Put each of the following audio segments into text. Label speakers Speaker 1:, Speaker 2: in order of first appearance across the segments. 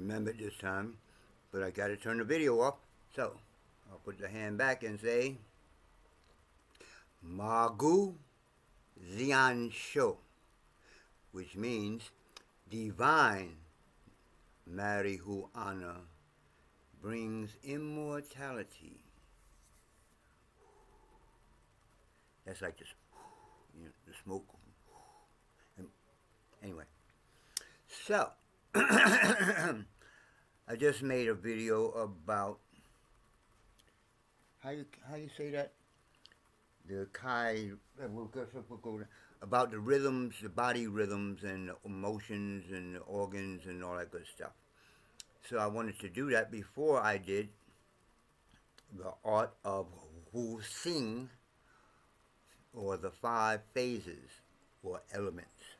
Speaker 1: remembered this time, but I got to turn the video off. So I'll put the hand back and say, Magu Zian Sho, which means divine marijuana brings immortality. That's like this, the smoke. Anyway, so I just made a video about how you say that, the kai, about the rhythms, the body rhythms and the emotions and the organs and all that good stuff. So I wanted to do that before I did the art of Wu Xing, or the 5 phases or elements.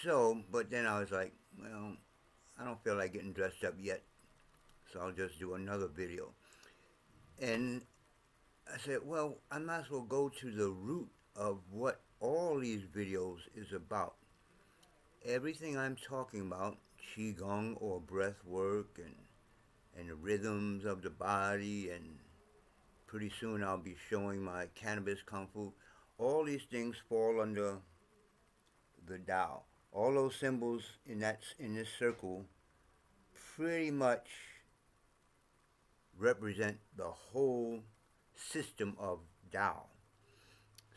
Speaker 1: So, but then I was like, well, I don't feel like getting dressed up yet, so I'll just do another video. And I said, well, I might as well go to the root of what all these videos is about. Everything I'm talking about, Qigong or breath work and the rhythms of the body, and pretty soon I'll be showing my Kannabis Kung-Fu. All these things fall under the Tao. All those symbols in this circle pretty much represent the whole system of Tao.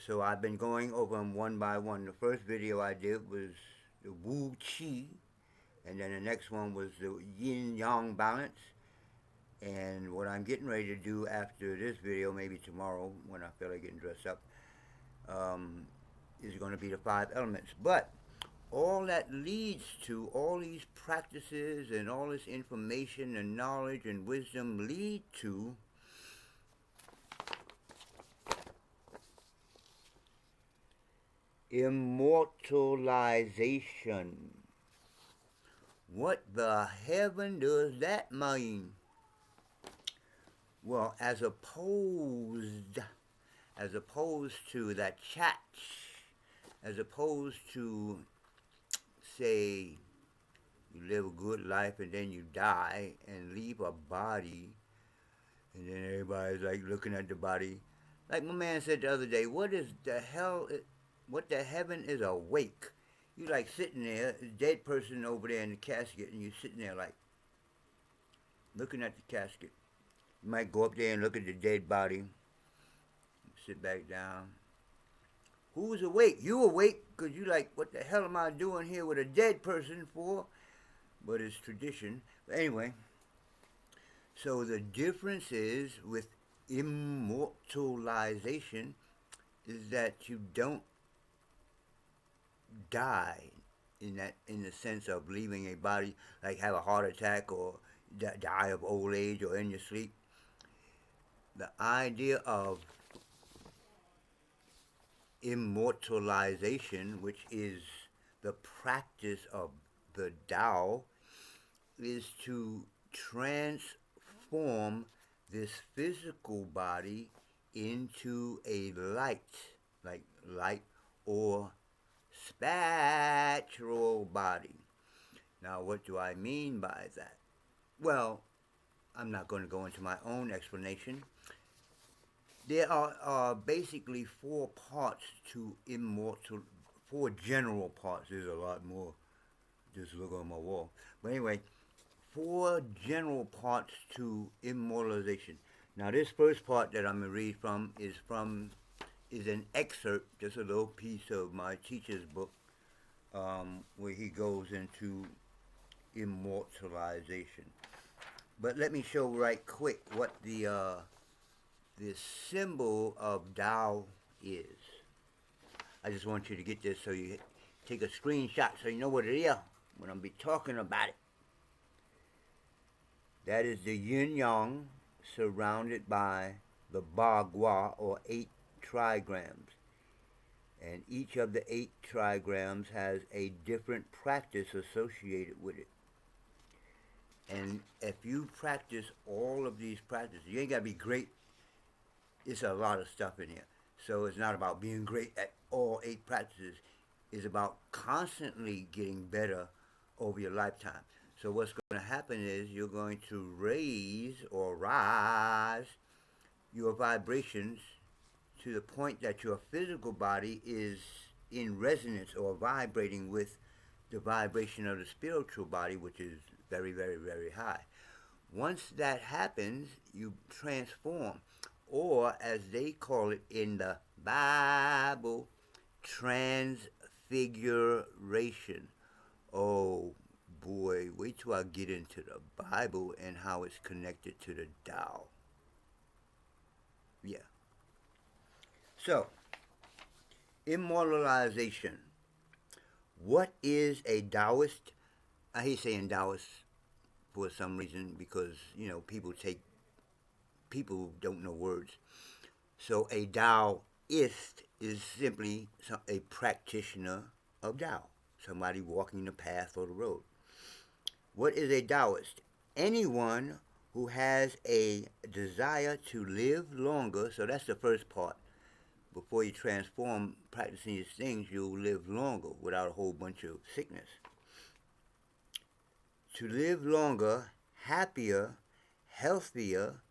Speaker 1: So I've been going over them one by one. The first video I did was the Wu Qi, and then the next one was the Yin-Yang balance. And what I'm getting ready to do after this video, maybe tomorrow when I feel like getting dressed up, is going to be the 5 elements. But all that leads to, all these practices and all this information and knowledge and wisdom lead to immortalization. What the heaven does that mean? Well, as opposed to that chat, as opposed to, say, you live a good life and then you die and leave a body, and then everybody's like looking at the body. Like my man said the other day, what the heaven is awake? You like sitting there, a dead person over there in the casket, and you're sitting there like looking at the casket. You might go up there and look at the dead body, sit back down. Who's awake? You awake because you like, what the hell am I doing here with a dead person for? But it's tradition. But anyway, so the difference is with immortalization is that you don't die in the sense of leaving a body, like have a heart attack or die of old age or in your sleep. The idea of immortalization, which is the practice of the Tao, is to transform this physical body into a light, like light or spiritual body. Now, what do I mean by that? Well, I'm not going to go into my own explanation. There are basically 4 parts to 4 general parts. There's a lot more. Just look on my wall. But anyway, 4 general parts to immortalization. Now, this first part that I'm going to read from is an excerpt, just a little piece of my teacher's book, where he goes into immortalization. But let me show right quick what the symbol of Tao is. I just want you to get this so you take a screenshot so you know what it is when I'm be talking about it. That is the yin-yang surrounded by the bagua, or 8 trigrams. And each of the 8 trigrams has a different practice associated with it. And if you practice all of these practices, you ain't got to be great. It's a lot of stuff in here. So it's not about being great at all 8 practices. It's about constantly getting better over your lifetime. So what's going to happen is you're going to raise or rise your vibrations to the point that your physical body is in resonance or vibrating with the vibration of the spiritual body, which is very, very, very high. Once that happens, you transform, or as they call it in the Bible, transfiguration. Oh boy, wait till I get into the Bible and how it's connected to the Tao. Yeah. So, immortalization. What is a Taoist? I hate saying Taoist for some reason because, people don't know words. So a Taoist is simply a practitioner of Tao, somebody walking the path or the road. What is a Taoist? Anyone who has a desire to live longer, so that's the first part. Before you transform practicing these things, you'll live longer without a whole bunch of sickness. To live longer, happier, healthier,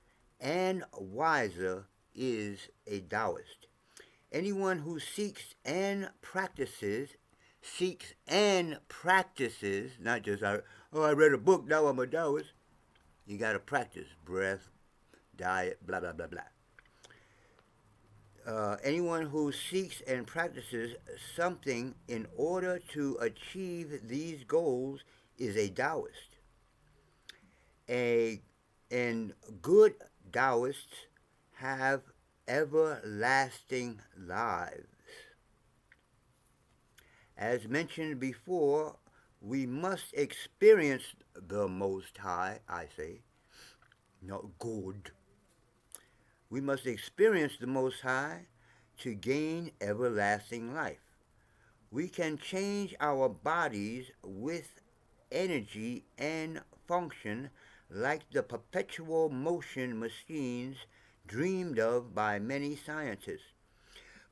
Speaker 1: and wiser is a Taoist. Anyone who seeks and practices, not just, I read a book, now I'm a Taoist. You got to practice breath, diet, blah, blah, blah, blah. Anyone who seeks and practices something in order to achieve these goals is a Taoist. And good Taoists have everlasting lives. As mentioned before, we must experience the Most High, I say, not good. We must experience the Most High to gain everlasting life. We can change our bodies with energy and function like the perpetual motion machines dreamed of by many scientists.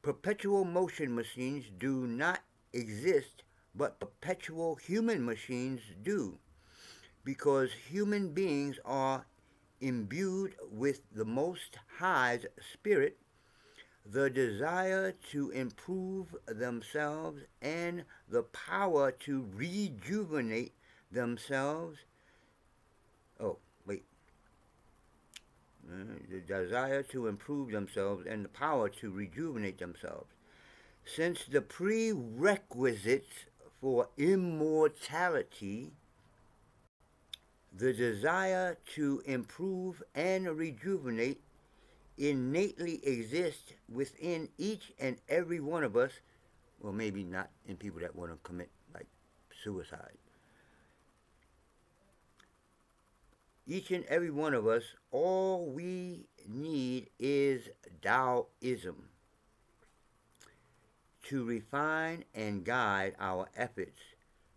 Speaker 1: Perpetual motion machines do not exist, but perpetual human machines do, because human beings are imbued with the Most High's Spirit, the desire to improve themselves, and the power to rejuvenate themselves. Oh, wait. The desire to improve themselves and the power to rejuvenate themselves. Since the prerequisites for immortality, the desire to improve and rejuvenate innately exist within each and every one of us, well, maybe not in people that want to commit like suicide. Each and every one of us, all we need is Taoism to refine and guide our efforts,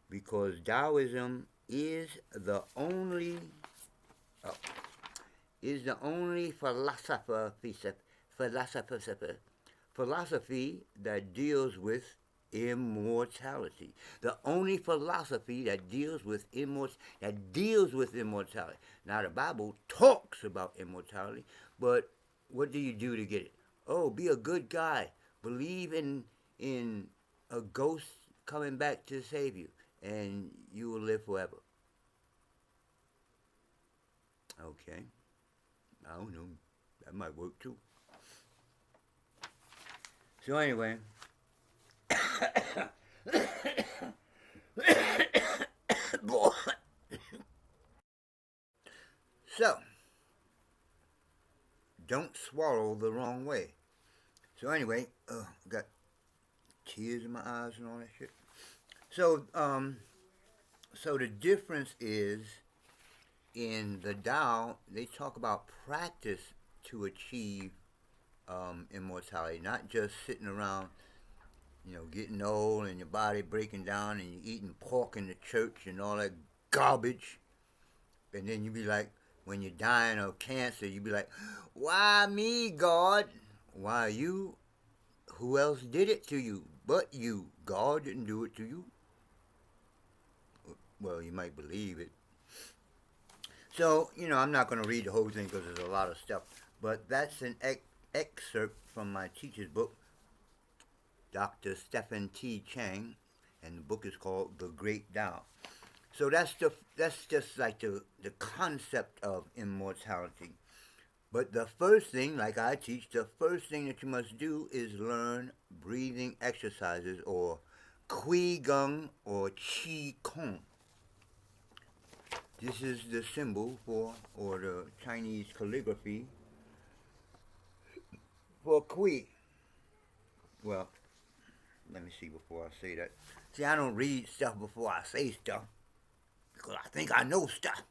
Speaker 1: because Taoism is the only oh, philosophy that deals with immortality. The only philosophy that deals with immortality. Now the Bible talks about immortality, but what do you do to get it? Oh, be a good guy. Believe in a ghost coming back to save you, and you will live forever. Okay. I don't know. That might work too. So anyway, so don't swallow the wrong way. So anyway, got tears in my eyes and all that shit. So so the difference is in the Tao, they talk about practice to achieve immortality, not just sitting around, getting old and your body breaking down and you eating pork in the church and all that garbage. And then you be like, when you're dying of cancer, you be like, why me, God? Why you? Who else did it to you but you? God didn't do it to you. Well, you might believe it. So, I'm not going to read the whole thing because there's a lot of stuff, but that's an excerpt from my teacher's book, Dr. Stephen T. Chang, and the book is called The Great Tao. So that's just like the concept of immortality. But the first thing, like I teach, the first thing that you must do is learn breathing exercises or Qi Gong or Qi Kong. This is the symbol for, or the Chinese calligraphy for Qi. Well, let me see before I say that. See, I don't read stuff before I say stuff because I think I know stuff.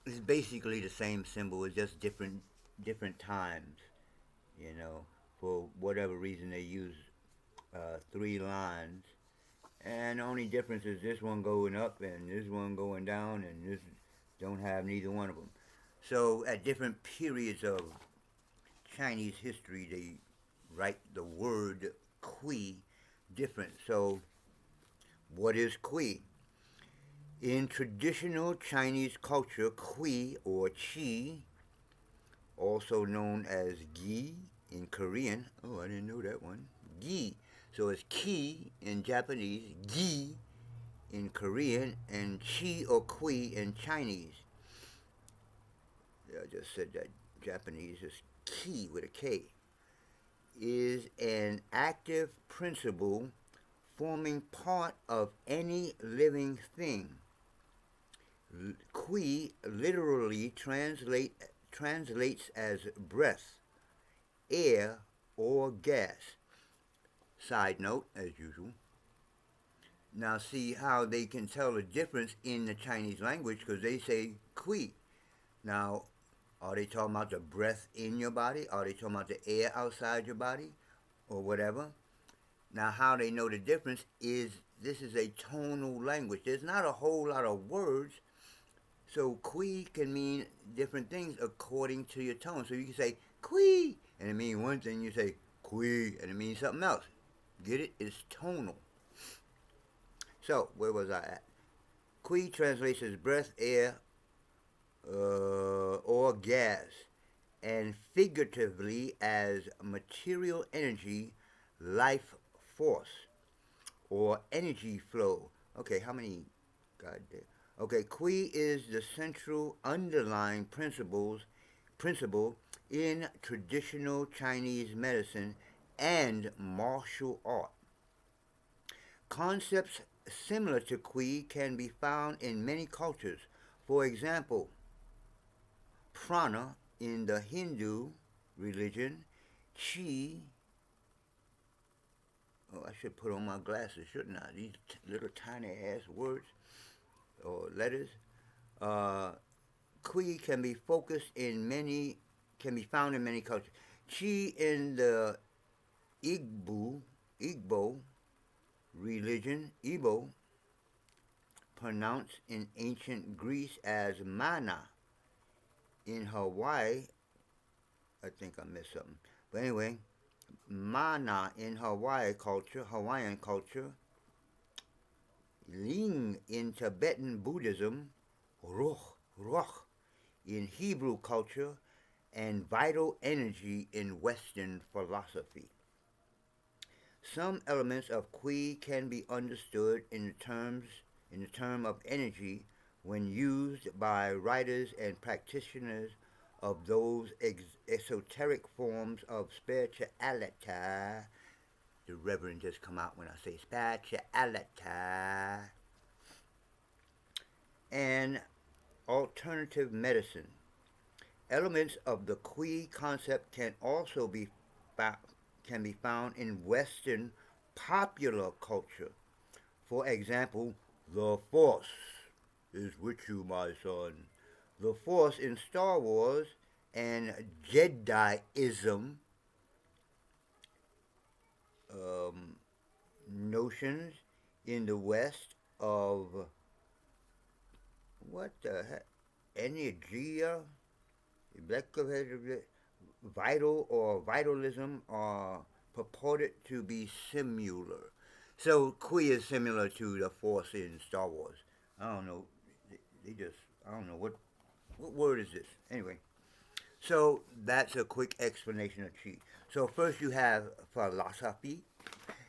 Speaker 1: It's basically the same symbol. It's just different times. You know, for whatever reason they use three lines, and the only difference is this one going up and this one going down, and this don't have neither one of them. So at different periods of Chinese history, they write the word Kui different. So what is Kui? In traditional Chinese culture, Kui or Qi, also known as Gi in Korean. Oh, I didn't know that one. Gi. So it's Ki in Japanese, Gi in Korean, and Chi or Kui in Chinese. I just said that Japanese is Ki with a K. Is an active principle forming part of any living thing. Qui literally translates as breath, air, or gas. Side note, as usual. Now see how they can tell the difference in the Chinese language because they say qui. Now, are they talking about the breath in your body? Are they talking about the air outside your body? Or whatever? Now, how they know the difference is this is a tonal language. There's not a whole lot of words. So qui can mean different things according to your tone. So you can say qui, and it means one thing. You say qui, and it means something else. Get it? It's tonal. So, where was I at? Qui translates as breath, air, or gas, and figuratively as material energy, life force, or energy flow. Okay, how many? God damn. Okay, Qui is the central underlying principle in traditional Chinese medicine and martial art. Concepts similar to Qui can be found in many cultures. For example, prana in the Hindu religion, Qi. Oh, I should put on my glasses, shouldn't I? These little tiny ass words or letters. Qui can be found in many cultures. Qi in the Igbo religion, Igbo, pronounced in ancient Greece as mana. In Hawaii, I think I missed something. But anyway, mana in Hawaiian culture, Ling in Tibetan Buddhism, Ruch in Hebrew culture, and vital energy in Western philosophy. Some elements of Qui can be understood in the term of energy when used by writers and practitioners of those esoteric forms of spirituality. The Reverend just come out when I say spirituality. And alternative medicine. Elements of the Qui concept can also be found in Western popular culture. For example, the Force is with you, my son. The Force in Star Wars and Jediism notions in the West of what the heck? Energia, vital or vitalism are purported to be similar. So Kui is similar to the Force in Star Wars. I don't know. They just I don't know what word is this anyway. So that's a quick explanation of chi. So first you have philosophy,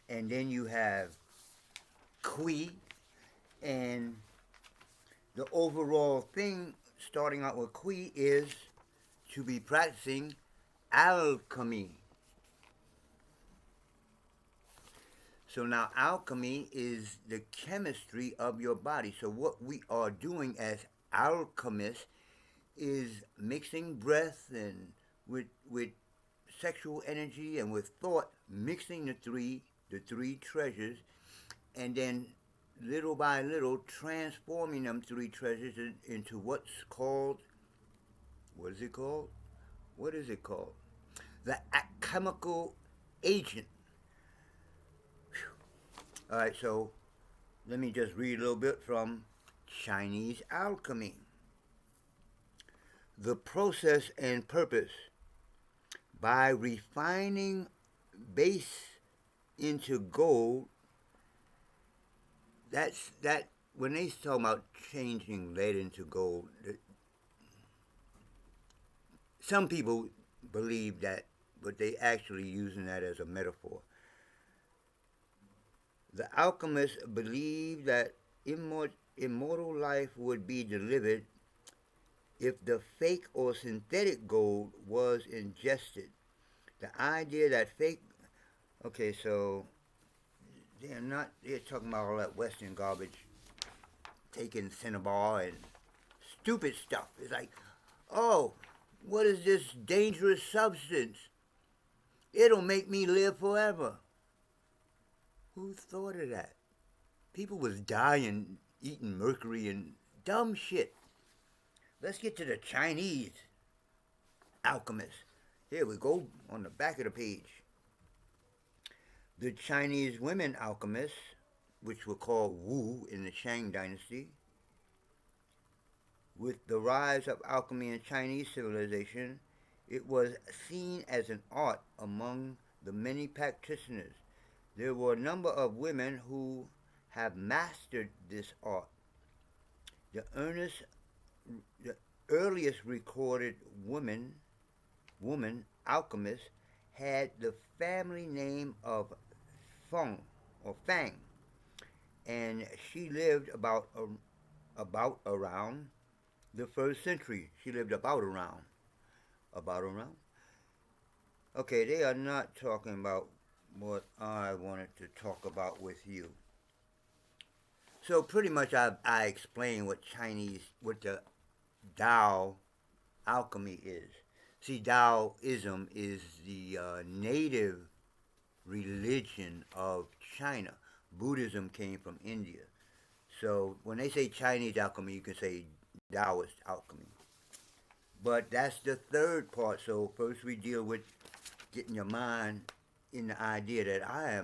Speaker 1: and then you have Kui, and the overall thing starting out with Kui is to be practicing alchemy. So now alchemy is the chemistry of your body. So what we are doing as alchemists is mixing breath and with sexual energy and with thought, mixing the three treasures, and then little by little transforming them three treasures into what's called, what is it called? What is it called? The chemical agent. All right, so let me just read a little bit from Chinese alchemy. The process and purpose: by refining base into gold. That when they talk about changing lead into gold, some people believe that, but they actually using that as a metaphor. The alchemists believed that immortal life would be delivered if the fake or synthetic gold was ingested. The idea that fake, okay, so they're talking about all that Western garbage, taking Cinnabar and stupid stuff. It's like, oh, what is this dangerous substance? It'll make me live forever. Who thought of that? People was dying eating mercury and dumb shit. Let's get to the Chinese alchemists. Here we go on the back of the page. The Chinese women alchemists, which were called Wu in the Shang dynasty, with the rise of alchemy in Chinese civilization, it was seen as an art among the many practitioners. There were a number of women who have mastered this art. The, earnest, the earliest recorded woman alchemist had the family name of Feng or Fang, and she lived about around the first century. She lived about around. Okay, they are not talking about what I wanted to talk about with you. So pretty much I explained what the Tao alchemy is. See, Taoism is the native religion of China. Buddhism came from India. So when they say Chinese alchemy, you can say Taoist alchemy. But that's the third part. So first we deal with getting your mind in the idea that I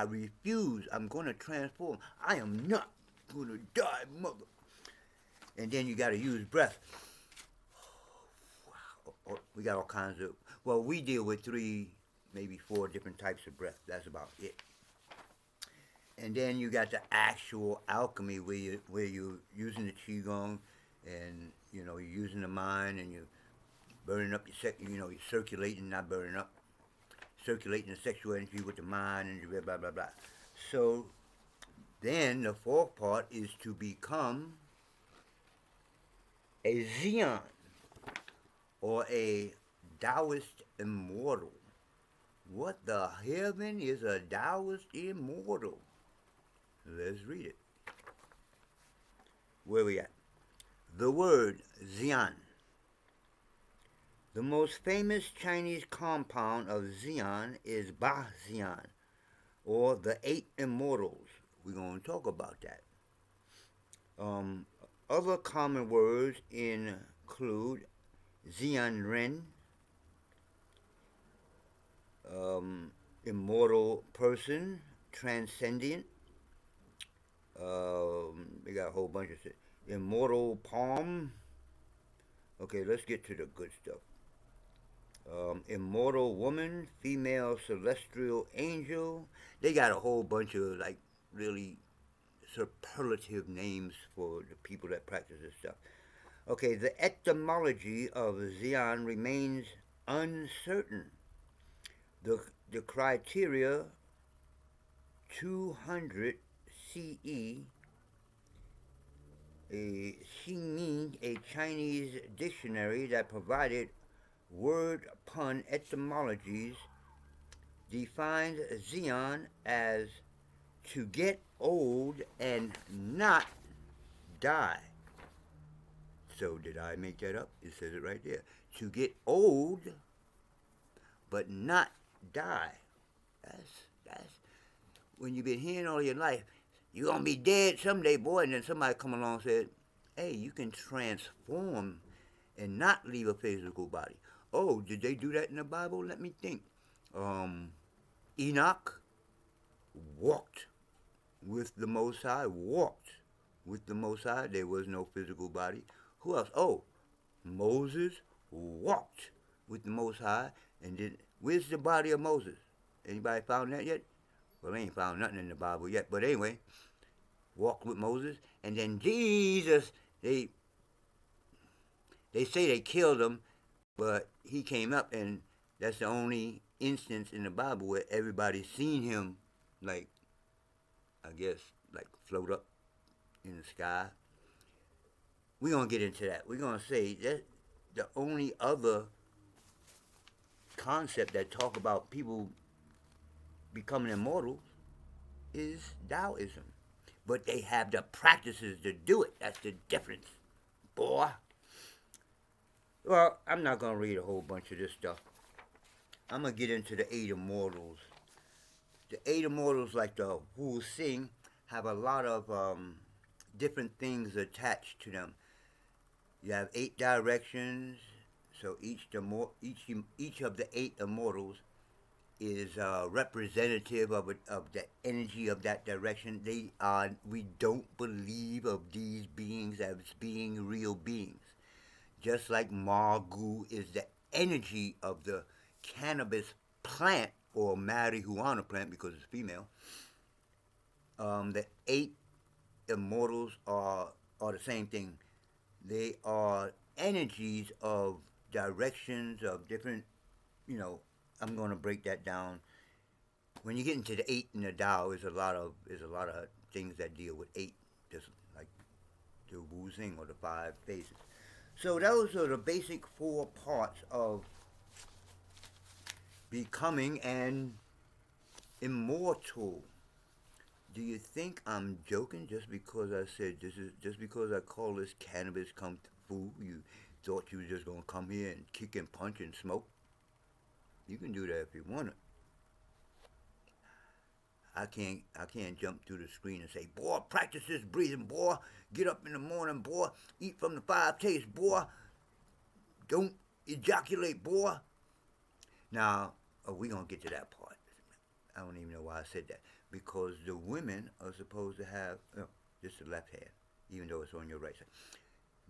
Speaker 1: refuse, I'm going to transform. I am not going to die, mother. And then you got to use breath. We got all kinds of, well, we deal with three, maybe four different types of breath. That's about it. And then you got the actual alchemy where you using the qigong, and you're using the mind, and you're burning up you're circulating, not burning up, circulating the sexual energy with the mind and blah blah blah blah. So then the fourth part is to become a Xian or a Taoist immortal. What the heaven is a Taoist immortal? Let's read it. Where we at? The word Xian. The most famous Chinese compound of Xian is Ba Xian, or the Eight Immortals. We're going to talk about that. Um, Other common words include Xian Ren, immortal person, transcendent. They got a whole bunch of shit. Immortal palm. Okay, let's get to the good stuff. Immortal woman, female celestial angel. They got a whole bunch of like really superlative names for the people that practice this stuff. Okay, the etymology of Xian remains uncertain. The, the criteria 200 CE, a Xingyin, a Chinese dictionary that provided word pun etymologies, defines Xian as to get old and not die. So did I make that up? It says it right there. To get old but not die. That's when you've been hearing all your life, you're gonna be dead someday, boy, and then somebody come along and said, hey, you can transform and not leave a physical body. Oh, did they do that in the Bible? Let me think. Um, Enoch walked with the Most High, walked with the Most High. There was no physical body. Who else? Oh, Moses walked with the Most High, and then where's the body of Moses? Anybody found that yet? Well, they ain't found nothing in the Bible yet. But anyway, walked with Moses, and then Jesus. They say they killed him, but he came up, and that's the only instance in the Bible where everybody's seen him, like I guess, like float up in the sky. We're gonna get into that. We're gonna say that the only other concept that talk about people becoming immortal is Taoism. But they have the practices to do it. That's the difference, boy. Well, I'm not going to read a whole bunch of this stuff. I'm going to get into the eight immortals. The eight immortals, like the Wu Sing, have a lot of different things attached to them. You have eight directions, so each of the eight immortals is representative of the energy of that direction. We don't believe of these beings as being real beings. Just like Margu is the energy of the cannabis plant or marijuana plant because it's female. The eight immortals are the same thing. They are energies of directions of different, I'm going to break that down. When you get into the eight in the Tao, there's a lot of things that deal with eight, just like the Wu Xing or the five phases. So those are the basic four parts of becoming an immortal. Do you think I'm joking just because I said just because I call this Kannabis Kung-Fu? You thought you were just gonna come here and kick and punch and smoke? You can do that if you want to. I can't jump through the screen and say, boy, practice this breathing, boy. Get up in the morning, boy. Eat from the five tastes, boy. Don't ejaculate, boy. Now, we're going to get to that part. I don't even know why I said that. Because the women are supposed to have, just the left hand, even though it's on your right side.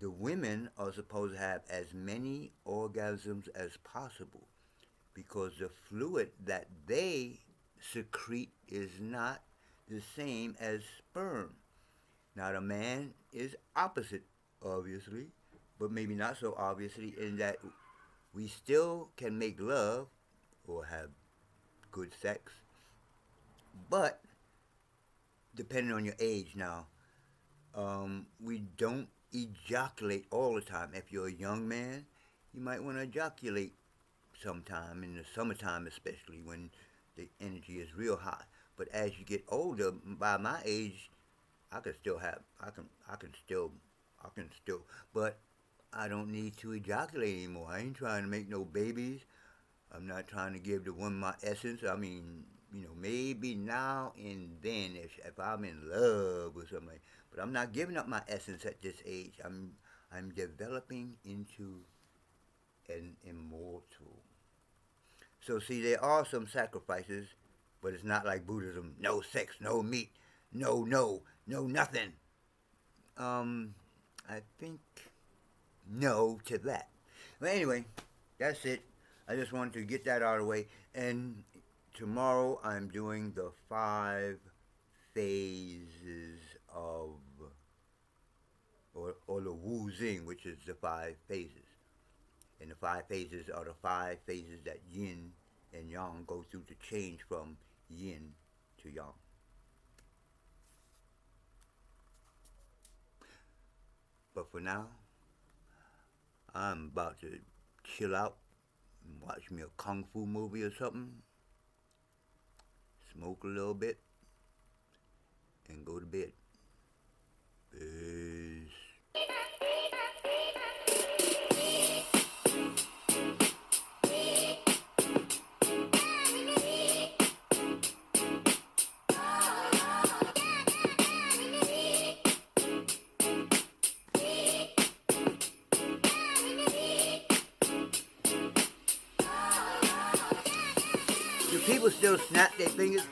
Speaker 1: The women are supposed to have as many orgasms as possible because the fluid that they secrete is not the same as sperm. Now the man is opposite, obviously, but maybe not so obviously in that we still can make love or have good sex, but depending on your age now, we don't ejaculate all the time. If you're a young man, you might want to ejaculate sometime in the summertime, especially when the energy is real high. But as you get older, by my age, I can still, but I don't need to ejaculate anymore. I ain't trying to make no babies. I'm not trying to give the woman my essence. I mean, maybe now and then if I'm in love or something. But I'm not giving up my essence at this age. I'm developing into an immortal. So see, there are some sacrifices, but it's not like Buddhism. No sex, no meat, no nothing. I think no to that. But anyway, that's it. I just wanted to get that out of the way. And tomorrow I'm doing the 5 phases of, or the Wu Zing, which is the 5 phases. And the 5 phases are the 5 phases that yin and yang go through to change from yin to yang. But for now, I'm about to chill out and watch me a kung fu movie or something, smoke a little bit, and go to bed. Peace. Do people still snap their fingers?